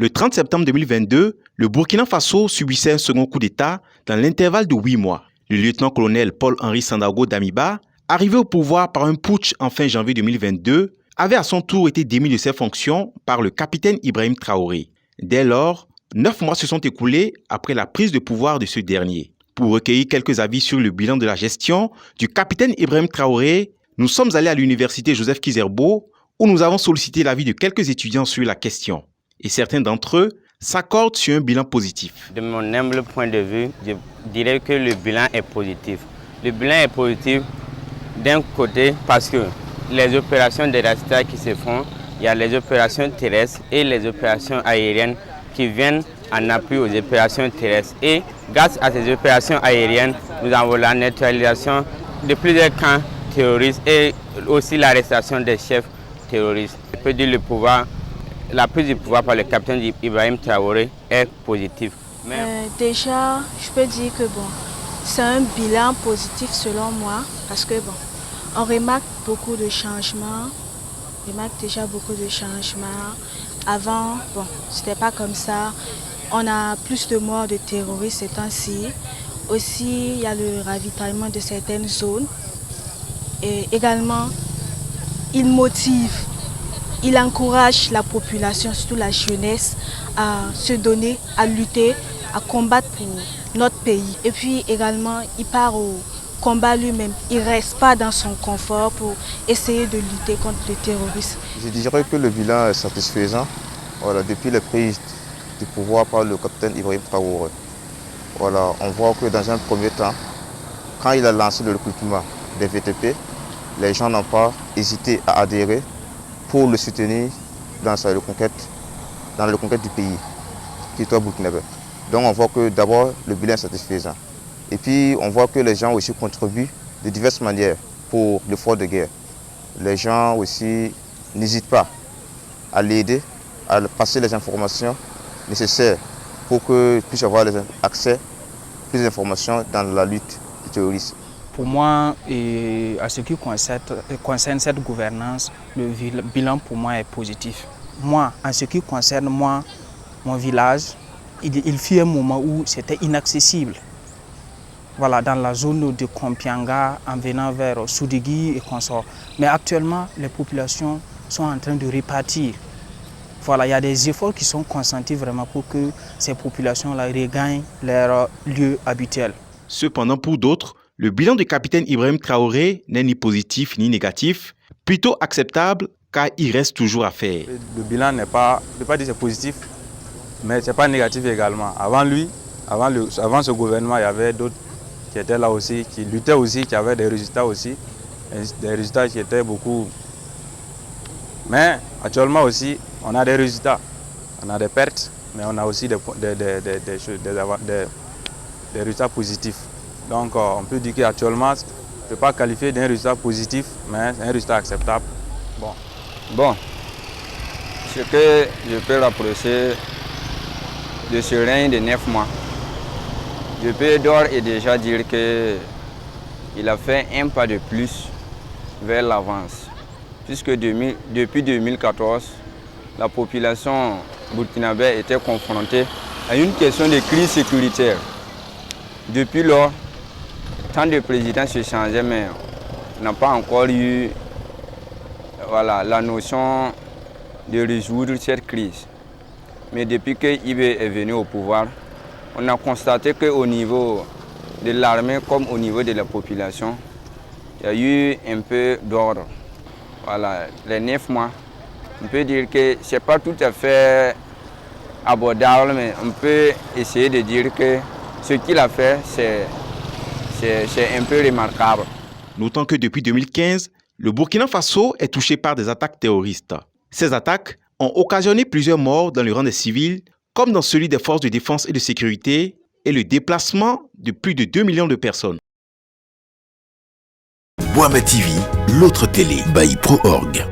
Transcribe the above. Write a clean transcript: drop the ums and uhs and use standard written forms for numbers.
Le 30 septembre 2022, le Burkina Faso subissait un second coup d'État dans l'intervalle de 8 mois. Le lieutenant-colonel Paul-Henri Sandaogo Damiba, arrivé au pouvoir par un putsch en fin janvier 2022, avait à son tour été démis de ses fonctions par le capitaine Ibrahim Traoré. Dès lors, 9 mois se sont écoulés après la prise de pouvoir de ce dernier. Pour recueillir quelques avis sur le bilan de la gestion du capitaine Ibrahim Traoré, nous sommes allés à l'université Joseph Kizerbo où nous avons sollicité l'avis de quelques étudiants sur la question. Et certains d'entre eux s'accordent sur un bilan positif. De mon humble point de vue, je dirais que le bilan est positif. Le bilan est positif d'un côté parce que les opérations de ratistage qui se font, il y a les opérations terrestres et les opérations aériennes qui viennent en appui aux opérations terrestres. Et grâce à ces opérations aériennes, nous avons la neutralisation de plusieurs camps terroristes et aussi l'arrestation des chefs terroristes. Je peux dire la prise du pouvoir par le capitaine Ibrahim Traoré est positive. Déjà, je peux dire que c'est un bilan positif selon moi parce que on remarque beaucoup de changements. On remarque déjà beaucoup de changements. Avant, c'était pas comme ça. On a plus de morts de terroristes ces temps-ci. Aussi, il y a le ravitaillement de certaines zones. Et également, il motive. Il encourage la population, surtout la jeunesse, à se donner, à lutter, à combattre pour notre pays. Et puis également, il part au combat lui-même. Il ne reste pas dans son confort pour essayer de lutter contre le terrorisme. Je dirais que le bilan est satisfaisant. Voilà, depuis la prise du pouvoir par le capitaine Ibrahim Traoré. Voilà, on voit que dans un premier temps, quand il a lancé le recrutement des VTP, les gens n'ont pas hésité à adhérer pour le soutenir dans la reconquête du pays, qui est burkinabé. Donc on voit que d'abord le bilan est satisfaisant. Et puis on voit que les gens aussi contribuent de diverses manières pour l'effort de guerre. Les gens aussi n'hésitent pas à l'aider, à passer les informations nécessaires pour qu'il puisse avoir accès à plus d'informations dans la lutte du terrorisme. Pour moi, et à ce qui concerne cette gouvernance, le bilan pour moi est positif. Moi, en ce qui concerne mon village, il fut un moment où c'était inaccessible. Voilà, dans la zone de Kompianga, en venant vers Soudigui et consorts. Mais actuellement, les populations sont en train de repartir. Voilà, il y a des efforts qui sont consentis vraiment pour que ces populations-là regagnent leur lieu habituel. Cependant, pour d'autres, le bilan du capitaine Ibrahim Traoré n'est ni positif ni négatif, plutôt acceptable car il reste toujours à faire. Le bilan n'est pas, je ne peux pas dire c'est positif, mais ce n'est pas négatif également. Avant lui, avant ce gouvernement, il y avait d'autres qui étaient là aussi, qui luttaient aussi, qui avaient des résultats aussi, des résultats qui étaient beaucoup. Mais actuellement aussi, on a des résultats, on a des pertes, mais on a aussi des résultats positifs. Donc on peut dire qu'actuellement, je ne peux pas qualifier d'un résultat positif, mais un résultat acceptable. Bon, ce que je peux rapprocher de ce règne de 9 mois, je peux d'ores et déjà dire qu'il a fait un pas de plus vers l'avance. Puisque depuis 2014, la population burkinabé était confrontée à une question de crise sécuritaire. Depuis lors, tant de présidents se changeaient, mais on n'a pas encore eu la notion de résoudre cette crise. Mais depuis que Ibé est venu au pouvoir, on a constaté qu'au niveau de l'armée comme au niveau de la population, il y a eu un peu d'ordre. Voilà, les 9 mois, on peut dire que ce n'est pas tout à fait abordable, mais on peut essayer de dire que ce qu'il a fait, c'est un peu remarquable. Notons que depuis 2015, le Burkina Faso est touché par des attaques terroristes. Ces attaques ont occasionné plusieurs morts dans le rang des civils, comme dans celui des forces de défense et de sécurité, et le déplacement de plus de 2 millions de personnes. Boama TV, l'autre télé by Pro Org.